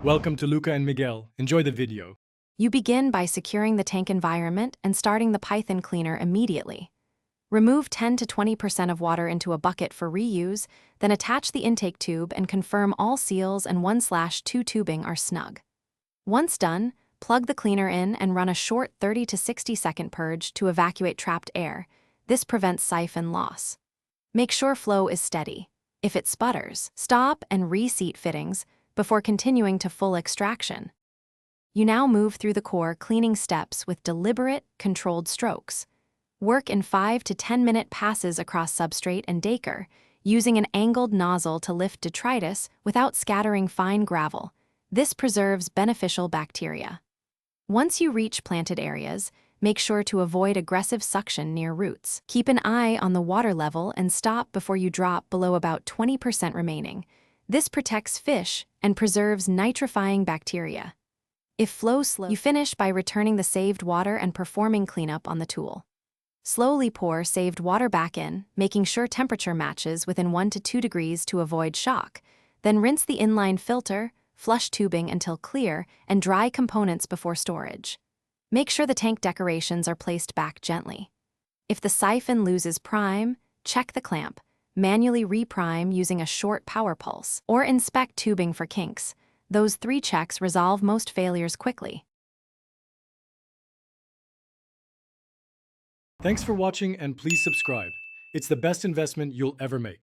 Welcome to Luca and Miguel. Enjoy the video. You begin by securing the tank environment and starting the Python cleaner immediately. Remove 10 to 20% of water into a bucket for reuse, then attach the intake tube and confirm all seals and 1/2 tubing are snug. Once done, plug the cleaner in and run a short 30 to 60-second purge to evacuate trapped air. This prevents siphon loss. Make sure flow is steady. If it sputters, stop and reseat fittings before continuing to full extraction. You now move through the core cleaning steps with deliberate, controlled strokes. Work in 5 to 10-minute passes across substrate and Daker, using an angled nozzle to lift detritus without scattering fine gravel. This preserves beneficial bacteria. Once you reach planted areas, make sure to avoid aggressive suction near roots. Keep an eye on the water level and stop before you drop below about 20% remaining. This protects fish and preserves nitrifying bacteria. If flow slow, you finish by returning the saved water and performing cleanup on the tool. Slowly pour saved water back in, making sure temperature matches within 1 to 2 degrees to avoid shock. Then rinse the inline filter, flush tubing until clear, and dry components before storage. Make sure the tank decorations are placed back gently. If the siphon loses prime, check the clamp. Manually reprime using a short power pulse, or inspect tubing for kinks. Those 3 checks resolve most failures quickly. Thanks for watching and please subscribe. It's the best investment you'll ever make.